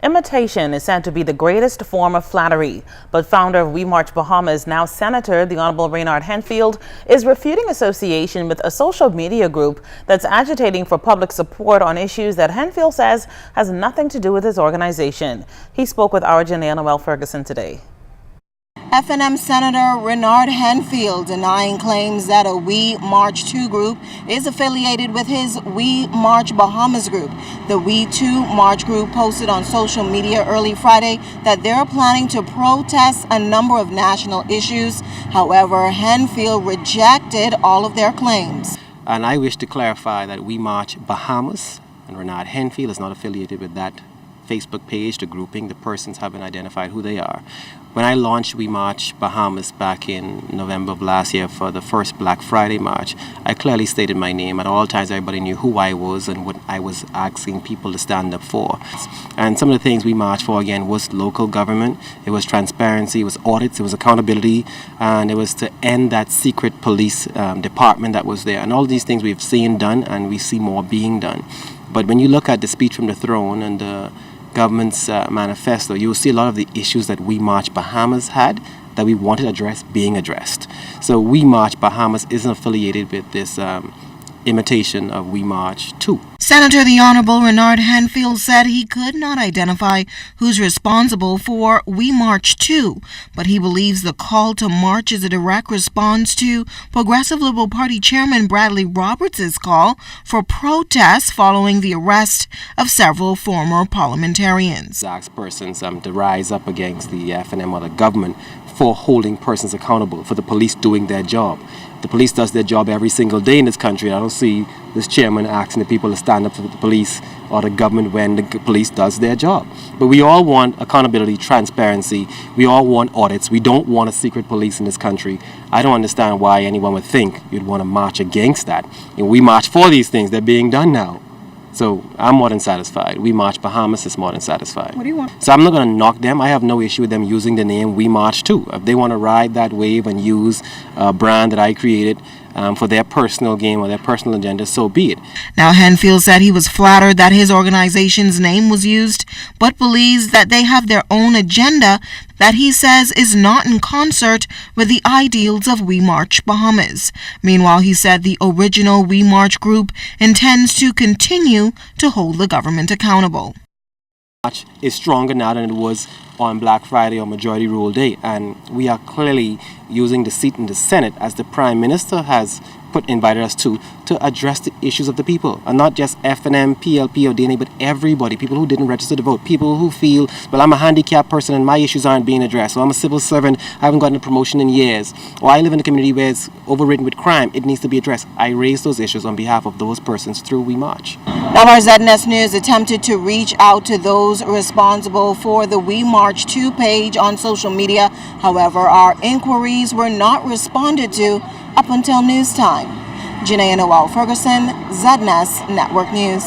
Imitation is said to be the greatest form of flattery, but founder of We March Bahamas, now Senator the Honorable Reynard Henfield, is refuting association with a social media group that's agitating for public support on issues that Henfield says has nothing to do with his organization. He spoke with our Janae Noel Ferguson today. FNM Senator Reynard Henfield denying claims that a We March 2 group is affiliated with his We March Bahamas group. The We 2 March group posted on social media early Friday that they're planning to protest a number of national issues. However, Henfield rejected all of their claims. And I wish to clarify that We March Bahamas and Reynard Henfield is not affiliated with that Facebook page, the grouping. The persons haven't identified who they are. When I launched We March Bahamas back in November of last year for the first Black Friday March, I clearly stated my name. At all times, everybody knew who I was and what I was asking people to stand up for. And some of the things we marched for, again, was local government. It was transparency, it was audits, it was accountability, and it was to end that secret police department that was there. And all these things we've seen done, and we see more being done. But when you look at the speech from the throne and the government's manifesto, you'll see a lot of the issues that We March Bahamas had that we wanted to address being addressed. So We March Bahamas isn't affiliated with this imitation of We March 2. Senator the Honorable Reynard Henfield said he could not identify who's responsible for We March 2, but he believes the call to march is a direct response to Progressive Liberal Party Chairman Bradley Roberts' call for protests following the arrest of several former parliamentarians. Ask persons to rise up against the FNM or the government for holding persons accountable, for the police doing their job. The police does their job every single day in this country. I don't see this chairman asking the people to stand up for the police or the government when the police does their job. But we all want accountability, transparency. We all want audits. We don't want a secret police in this country. I don't understand why anyone would think you'd want to march against that. And we march for these things. They're being done now. So I'm more than satisfied. We March Bahamas is more than satisfied. What do you want? So I'm not going to knock them. I have no issue with them using the name We March 2. If they want to ride that wave and use a brand that I created for their personal gain or their personal agenda, so be it. Now, Henfield said he was flattered that his organization's name was used, but believes that they have their own agenda that he says is not in concert with the ideals of We March Bahamas. Meanwhile, he said the original We March group intends to continue to hold the government accountable. March is stronger now than it was on Black Friday or Majority Rule Day, and we are clearly using the seat in the Senate, as the Prime Minister has invited us to address the issues of the people, and not just FNM, PLP, or DNA, but everybody, people who didn't register to vote, people who feel, well, I'm a handicapped person and my issues aren't being addressed, or I'm a civil servant, I haven't gotten a promotion in years, or I live in a community where it's overridden with crime, it needs to be addressed. I raise those issues on behalf of those persons through We March. Now, our ZNS News attempted to reach out to those responsible for the We March 2 page on social media. However, our inquiries were not responded to up until news time. Janae Noel Ferguson, ZNS Network News.